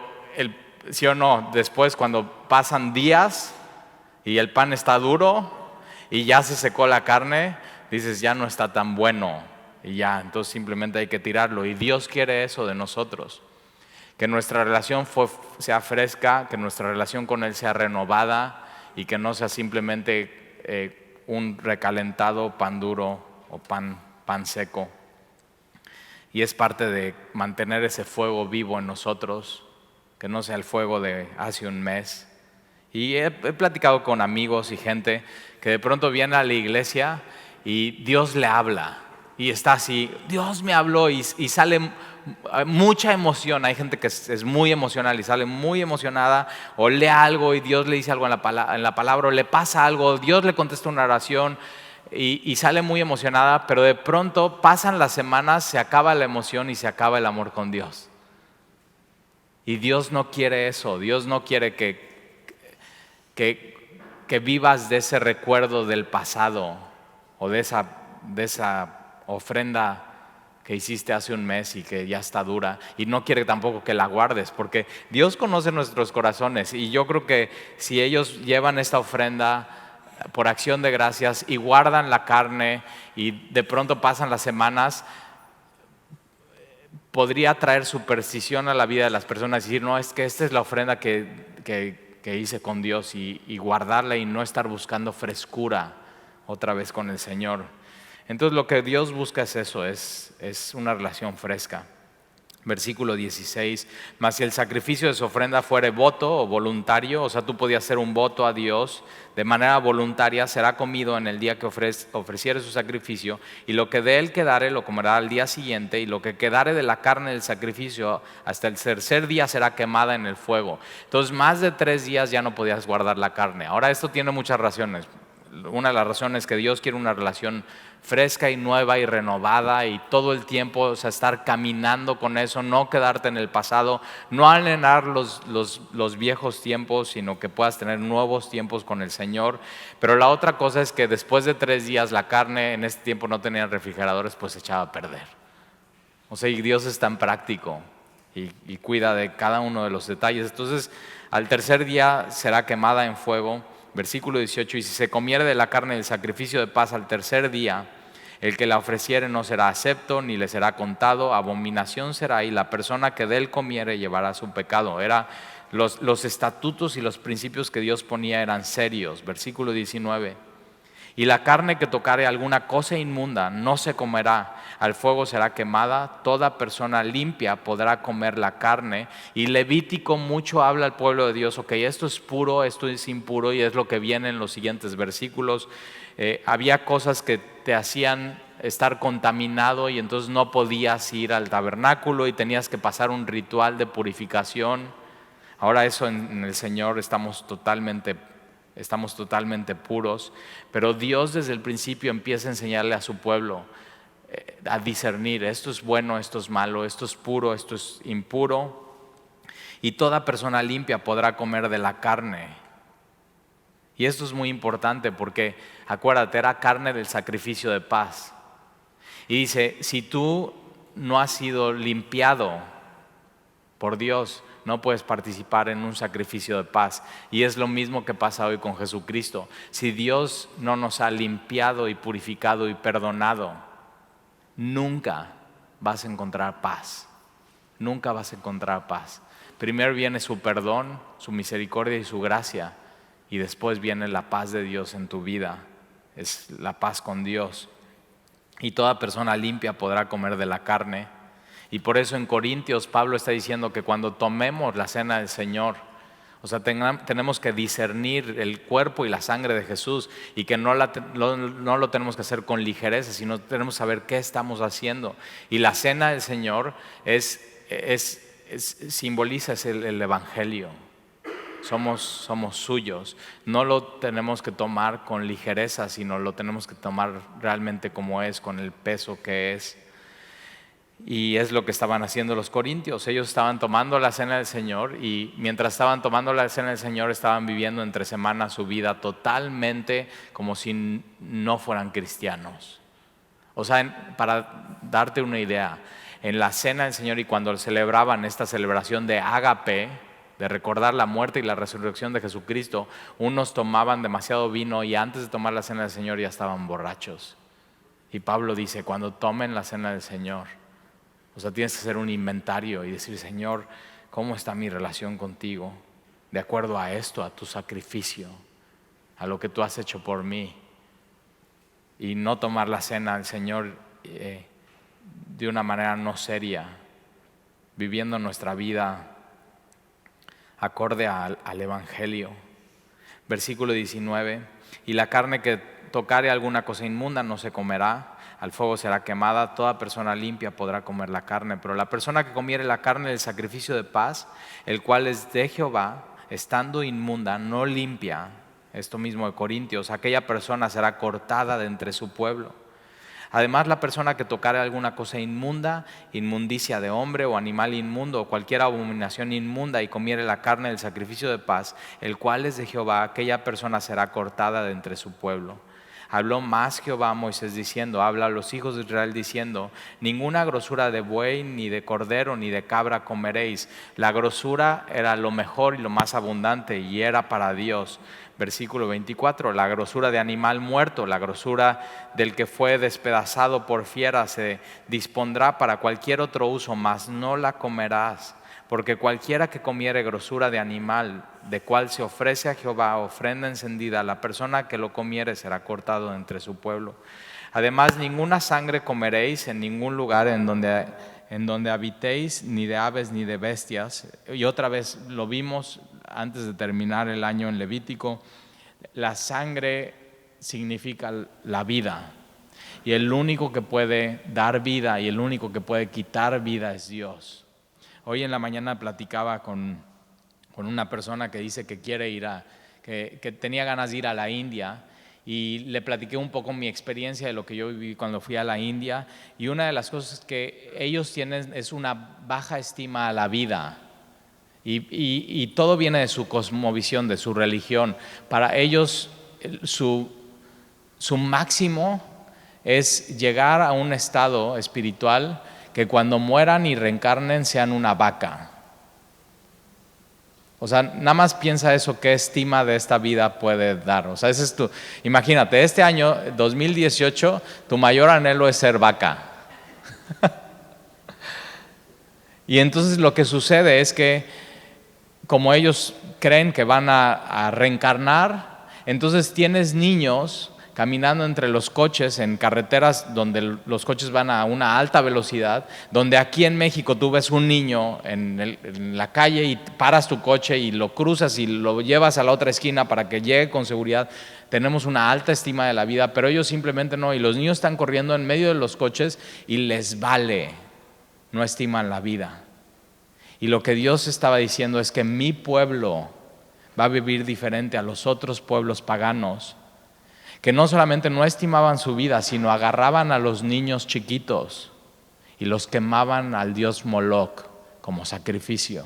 sí o no, después cuando pasan días y el pan está duro y ya se secó la carne, dices, ya no está tan bueno. Y ya, entonces simplemente hay que tirarlo. Y Dios quiere eso de nosotros. Que nuestra relación sea fresca, que nuestra relación con Él sea renovada y que no sea simplemente un recalentado pan duro o pan seco. Y es parte de mantener ese fuego vivo en nosotros, que no sea el fuego de hace un mes. Y he platicado con amigos y gente que de pronto viene a la iglesia y Dios le habla. Y está así, Dios me habló y sale mucha emoción. Hay gente que es muy emocional y sale muy emocionada, o lee algo y Dios le dice algo en la palabra, o le pasa algo, Dios le contesta una oración y sale muy emocionada, pero de pronto pasan las semanas, se acaba la emoción y se acaba el amor con Dios. Y Dios no quiere eso. Dios no quiere que vivas de ese recuerdo del pasado o de esa ofrenda que hiciste hace un mes y que ya está dura, y no quiere tampoco que la guardes, porque Dios conoce nuestros corazones. Y yo creo que si ellos llevan esta ofrenda por acción de gracias y guardan la carne y de pronto pasan las semanas, podría traer superstición a la vida de las personas y decir, no, es que esta es la ofrenda que hice con Dios, y guardarla y no estar buscando frescura otra vez con el Señor. Entonces lo que Dios busca es eso, es una relación fresca. Versículo 16, mas si el sacrificio de su ofrenda fuere voto o voluntario, o sea, tú podías hacer un voto a Dios de manera voluntaria, será comido en el día que ofreciere su sacrificio, y lo que de él quedare lo comerá al día siguiente, y lo que quedare de la carne del sacrificio hasta el tercer día será quemada en el fuego. Entonces, más de 3 días ya no podías guardar la carne. Ahora, esto tiene muchas razones. Una de las razones es que Dios quiere una relación fresca y nueva y renovada, y todo el tiempo, o sea, estar caminando con eso, no quedarte en el pasado, no anhelar los viejos tiempos, sino que puedas tener nuevos tiempos con el Señor. Pero la otra cosa es que después de 3 días la carne, en este tiempo no tenían refrigeradores, pues se echaba a perder. O sea, y Dios es tan práctico y cuida de cada uno de los detalles. Entonces, al tercer día será quemada en fuego. Versículo 18, y si se comiere de la carne del sacrificio de paz al tercer día, el que la ofreciere no será acepto, ni le será contado, abominación será, y la persona que de él comiere llevará su pecado. Los estatutos y los principios que Dios ponía eran serios. Versículo 19, y la carne que tocare alguna cosa inmunda no se comerá, al fuego será quemada. Toda persona limpia podrá comer la carne. Y Levítico mucho habla al pueblo de Dios, ok, esto es puro, esto es impuro, y es lo que viene en los siguientes versículos. Había cosas que te hacían estar contaminado, y entonces no podías ir al tabernáculo y tenías que pasar un ritual de purificación. Ahora eso en el Señor estamos totalmente puros, pero Dios desde el principio empieza a enseñarle a su pueblo a discernir, esto es bueno, esto es malo, esto es puro, esto es impuro, y toda persona limpia podrá comer de la carne. Y esto es muy importante porque, acuérdate, era carne del sacrificio de paz. Y dice, si tú no has sido limpiado por Dios, no puedes participar en un sacrificio de paz. Y es lo mismo que pasa hoy con Jesucristo. Si Dios no nos ha limpiado y purificado y perdonado, nunca vas a encontrar paz. Nunca vas a encontrar paz. Primero viene su perdón, su misericordia y su gracia, y después viene la paz de Dios en tu vida. Es la paz con Dios. Y toda persona limpia podrá comer de la carne. Y por eso en Corintios Pablo está diciendo que cuando tomemos la cena del Señor, O sea, tenemos que discernir el cuerpo y la sangre de Jesús y que no lo tenemos que hacer con ligereza, sino tenemos que saber qué estamos haciendo. Y la cena del Señor simboliza el Evangelio. Somos suyos. No lo tenemos que tomar con ligereza, sino lo tenemos que tomar realmente como es, con el peso que es. Y es lo que estaban haciendo los corintios. Ellos estaban tomando la cena del Señor y mientras estaban tomando la cena del Señor estaban viviendo entre semanas su vida totalmente como si no fueran cristianos. O sea, para darte una idea, en la cena del Señor y cuando celebraban esta celebración de ágape, de recordar la muerte y la resurrección de Jesucristo, unos tomaban demasiado vino y antes de tomar la cena del Señor ya estaban borrachos. Y Pablo dice, cuando tomen la cena del Señor, o sea, tienes que hacer un inventario y decir, Señor, ¿cómo está mi relación contigo? De acuerdo a esto, a tu sacrificio, a lo que tú has hecho por mí. Y no tomar la cena del Señor de una manera no seria, viviendo nuestra vida acorde al Evangelio. Versículo 19, y la carne que tocare alguna cosa inmunda no se comerá, al fuego será quemada. Toda persona limpia podrá comer la carne, pero la persona que comiere la carne del sacrificio de paz, el cual es de Jehová, estando inmunda, no limpia, esto mismo de Corintios, aquella persona será cortada de entre su pueblo. Además, la persona que tocare alguna cosa inmunda, inmundicia de hombre o animal inmundo o cualquier abominación inmunda y comiere la carne del sacrificio de paz, el cual es de Jehová, aquella persona será cortada de entre su pueblo. Habló más Jehová a Moisés diciendo, habla a los hijos de Israel diciendo, ninguna grosura de buey, ni de cordero, ni de cabra comeréis. La grosura era lo mejor y lo más abundante y era para Dios. Versículo 24, la grosura de animal muerto, la grosura del que fue despedazado por fiera se dispondrá para cualquier otro uso, mas no la comerás. Porque cualquiera que comiere grosura de animal, de cual se ofrece a Jehová ofrenda encendida, la persona que lo comiere será cortado entre su pueblo. Además, ninguna sangre comeréis en ningún lugar en donde habitéis, ni de aves ni de bestias. Y otra vez lo vimos antes de terminar el año en Levítico, la sangre significa la vida. Y el único que puede dar vida y el único que puede quitar vida es Dios. Hoy en la mañana platicaba con una persona que dice que quiere que tenía ganas de ir a la India y le platiqué un poco mi experiencia de lo que yo viví cuando fui a la India y una de las cosas que ellos tienen es una baja estima a la vida y todo viene de su cosmovisión, de su religión. Para ellos su máximo es llegar a un estado espiritual que cuando mueran y reencarnen sean una vaca. O sea, nada más piensa eso, qué estima de esta vida puede dar. O sea, ese es imagínate, este año 2018, tu mayor anhelo es ser vaca. Y entonces lo que sucede es que como ellos creen que van a reencarnar, entonces tienes niños caminando entre los coches en carreteras donde los coches van a una alta velocidad, donde aquí en México tú ves un niño en la calle y paras tu coche y lo cruzas y lo llevas a la otra esquina para que llegue con seguridad. Tenemos una alta estima de la vida, pero ellos simplemente no, y los niños están corriendo en medio de los coches y les vale, no estiman la vida. Y lo que Dios estaba diciendo es que mi pueblo va a vivir diferente a los otros pueblos paganos, que no solamente no estimaban su vida, sino agarraban a los niños chiquitos y los quemaban al dios Moloch como sacrificio.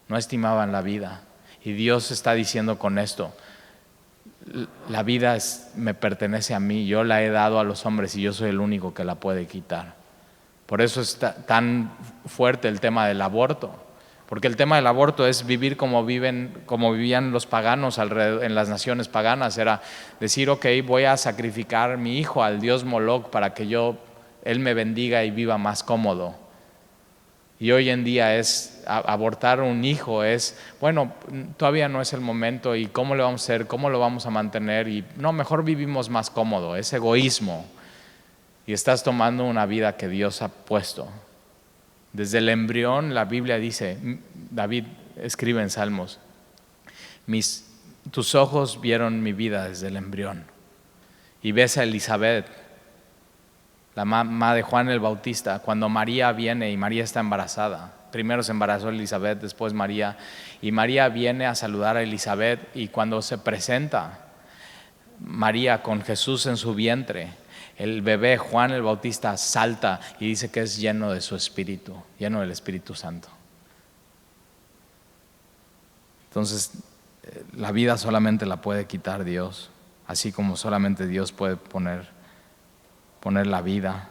No estimaban la vida. Y Dios está diciendo con esto, la vida me pertenece a mí, yo la he dado a los hombres y yo soy el único que la puede quitar. Por eso es tan fuerte el tema del aborto. Porque el tema del aborto es vivir como vivían los paganos en las naciones paganas. Era decir, ok, voy a sacrificar a mi hijo al dios Moloch para que él me bendiga y viva más cómodo. Y hoy en día abortar un hijo bueno, todavía no es el momento y ¿cómo le vamos a hacer? ¿Cómo lo vamos a mantener? Y no, mejor vivimos más cómodo, es egoísmo. Y estás tomando una vida que Dios ha puesto. Desde el embrión, la Biblia dice, David escribe en Salmos, tus ojos vieron mi vida desde el embrión. Y ves a Elizabeth, la mamá de Juan el Bautista, cuando María viene y María está embarazada. Primero se embarazó Elizabeth, después María. Y María viene a saludar a Elizabeth, y cuando se presenta María con Jesús en su vientre, el bebé Juan el Bautista salta y dice que es lleno de su espíritu, lleno del Espíritu Santo. Entonces, la vida solamente la puede quitar Dios, así como solamente Dios puede poner la vida.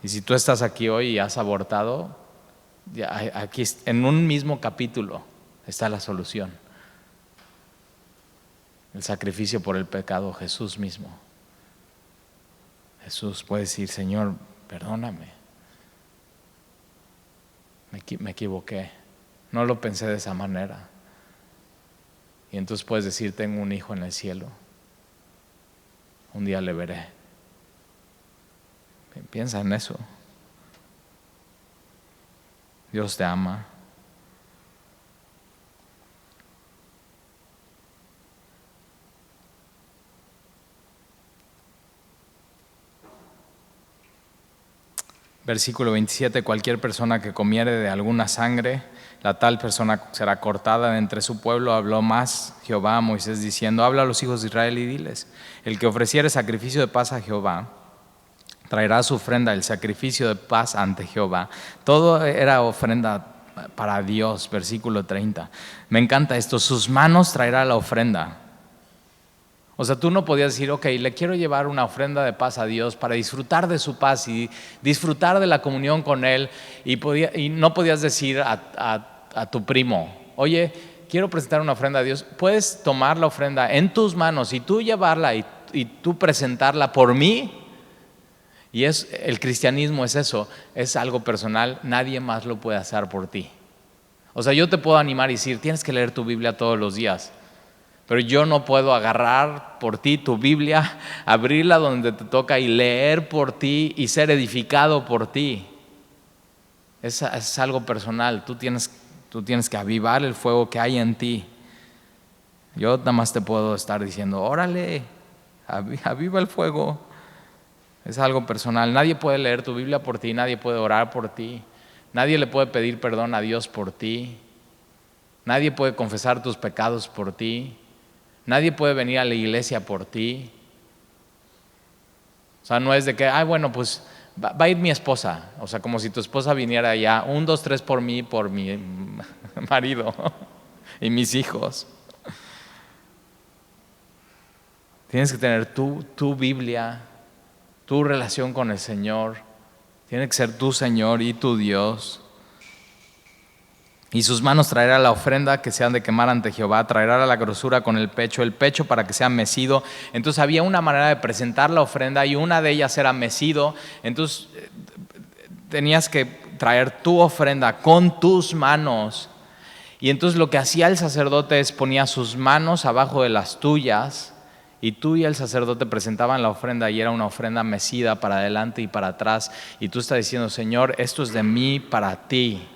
Y si tú estás aquí hoy y has abortado, aquí en un mismo capítulo está la solución. El sacrificio por el pecado, Jesús mismo. Jesús puede decir, Señor, perdóname, me equivoqué, no lo pensé de esa manera. Y entonces puedes decir, tengo un hijo en el cielo, un día le veré. Piensa en eso. Dios te ama. Versículo 27, cualquier persona que comiere de alguna sangre, la tal persona será cortada de entre su pueblo. Habló más Jehová a Moisés diciendo, habla a los hijos de Israel y diles, el que ofreciere sacrificio de paz a Jehová, traerá su ofrenda, el sacrificio de paz ante Jehová. Todo era ofrenda para Dios, versículo 30. Me encanta esto, sus manos traerá la ofrenda. O sea, tú no podías decir, ok, le quiero llevar una ofrenda de paz a Dios para disfrutar de su paz y disfrutar de la comunión con Él. Y no podías decir a tu primo, oye, quiero presentar una ofrenda a Dios. Puedes tomar la ofrenda en tus manos y tú llevarla y tú presentarla por mí. Y el cristianismo es eso, es algo personal, nadie más lo puede hacer por ti. O sea, yo te puedo animar y decir, tienes que leer tu Biblia todos los días. Pero yo no puedo agarrar por ti tu Biblia, abrirla donde te toca y leer por ti y ser edificado por ti. Es algo personal. Tú tienes que avivar el fuego que hay en ti. Yo nada más te puedo estar diciendo, órale, aviva el fuego. Es algo personal. Nadie puede leer tu Biblia por ti, nadie puede orar por ti. Nadie le puede pedir perdón a Dios por ti. Nadie puede confesar tus pecados por ti. Nadie puede venir a la iglesia por ti. O sea, no es de que, bueno, pues va a ir mi esposa. O sea, como si tu esposa viniera allá, 1, 2, 3 por mí, por mi marido y mis hijos. Tienes que tener tu Biblia, tu relación con el Señor. Tiene que ser tu Señor y tu Dios. Y sus manos traerá la ofrenda que se han de quemar ante Jehová, traerá la grosura con el pecho para que sea mecido. Entonces había una manera de presentar la ofrenda y una de ellas era mecido. Entonces tenías que traer tu ofrenda con tus manos. Y entonces lo que hacía el sacerdote es ponía sus manos abajo de las tuyas y tú y el sacerdote presentaban la ofrenda y era una ofrenda mecida para adelante y para atrás. Y tú estás diciendo, Señor, esto es de mí para ti.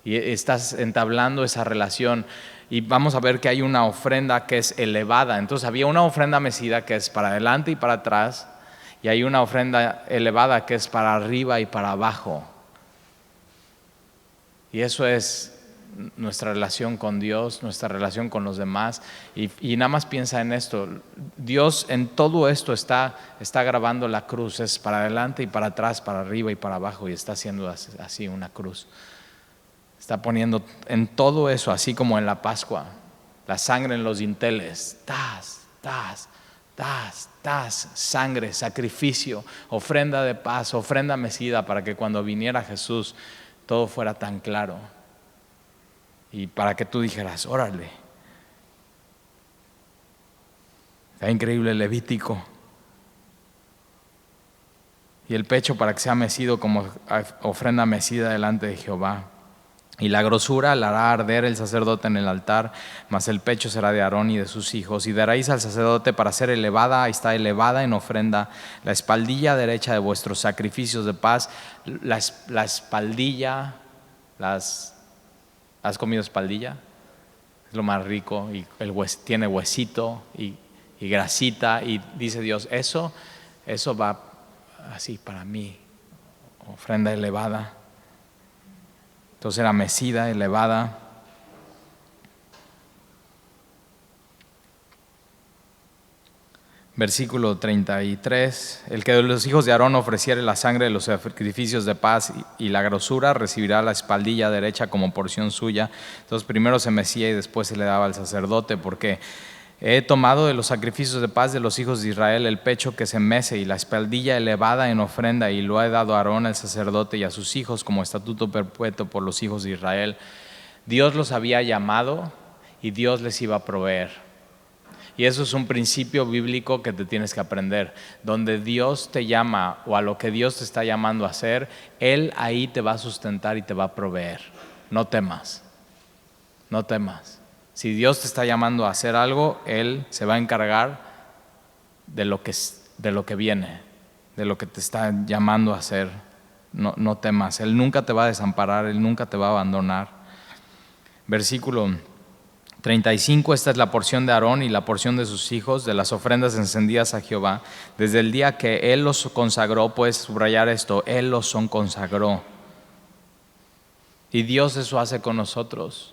Y estás entablando esa relación. Y vamos a ver que hay una ofrenda que es elevada. Entonces había una ofrenda mecida que es para adelante y para atrás. Y hay una ofrenda elevada que es para arriba y para abajo. Y eso es nuestra relación con Dios, nuestra relación con los demás. Y nada más piensa en esto. Dios en todo esto está grabando la cruz. Es para adelante y para atrás, para arriba y para abajo. Y está haciendo así una cruz. Está poniendo en todo eso, así como en la Pascua, la sangre en los dinteles, sangre, sacrificio, ofrenda de paz, ofrenda mecida, para que cuando viniera Jesús todo fuera tan claro y para que tú dijeras, órale, está increíble el Levítico. Y el pecho para que sea mecido como ofrenda mecida delante de Jehová. Y la grosura la hará arder el sacerdote en el altar, mas el pecho será de Aarón y de sus hijos. Y daréis al sacerdote para ser elevada, ahí está elevada en ofrenda, la espaldilla derecha de vuestros sacrificios de paz. La espaldilla, ¿Has comido espaldilla? Es lo más rico y tiene huesito y grasita, y dice Dios, eso va así para mí, ofrenda elevada. Entonces era mecida, elevada. Versículo 33, el que de los hijos de Aarón ofreciere la sangre de los sacrificios de paz y la grosura, recibirá la espaldilla derecha como porción suya. Entonces primero se mecía y después se le daba al sacerdote, porque he tomado de los sacrificios de paz de los hijos de Israel el pecho que se mece y la espaldilla elevada en ofrenda, y lo he dado a Aarón el sacerdote y a sus hijos como estatuto perpetuo por los hijos de Israel. Dios los había llamado y Dios les iba a proveer. Y eso es un principio bíblico que te tienes que aprender. Donde Dios te llama o a lo que Dios te está llamando a hacer, Él ahí te va a sustentar y te va a proveer. No temas, no temas. Si Dios te está llamando a hacer algo, Él se va a encargar de lo que viene, de lo que te está llamando a hacer. No temas, Él nunca te va a desamparar, Él nunca te va a abandonar. Versículo 35, esta es la porción de Aarón y la porción de sus hijos de las ofrendas encendidas a Jehová. Desde el día que Él los consagró, puedes subrayar esto, Él los consagró. Y Dios eso hace con nosotros.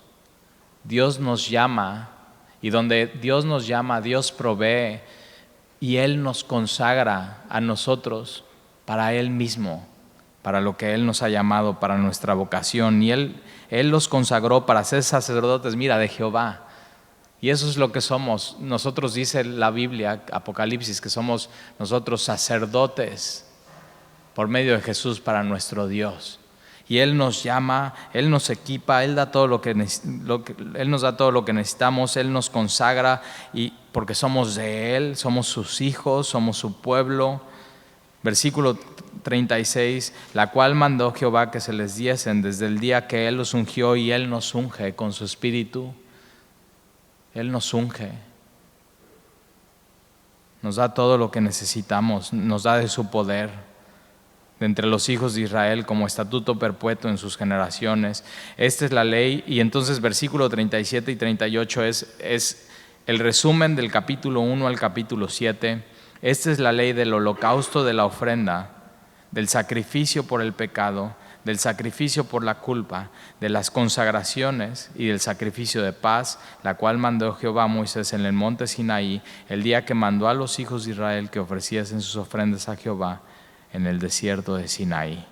Dios nos llama, y donde Dios nos llama, Dios provee, y Él nos consagra a nosotros para Él mismo, para lo que Él nos ha llamado, para nuestra vocación. Y Él los consagró para ser sacerdotes, mira, de Jehová. Y eso es lo que somos. Nosotros, dice la Biblia, Apocalipsis, que somos nosotros sacerdotes por medio de Jesús para nuestro Dios. Y Él nos llama, Él nos equipa, Él nos da todo lo que necesitamos, Él nos consagra, y porque somos de Él, somos sus hijos, somos su pueblo. Versículo 36, la cual mandó Jehová que se les diesen desde el día que Él los ungió, y Él nos unge con su espíritu. Él nos unge, nos da todo lo que necesitamos, nos da de su poder, de entre los hijos de Israel como estatuto perpetuo en sus generaciones. Esta es la ley. Y entonces versículo 37 y 38 es el resumen del capítulo 1 al capítulo 7. Esta es la ley del holocausto, de la ofrenda, del sacrificio por el pecado, del sacrificio por la culpa, de las consagraciones y del sacrificio de paz, la cual mandó Jehová a Moisés en el monte Sinaí, el día que mandó a los hijos de Israel que ofreciesen sus ofrendas a Jehová en el desierto de Sinaí.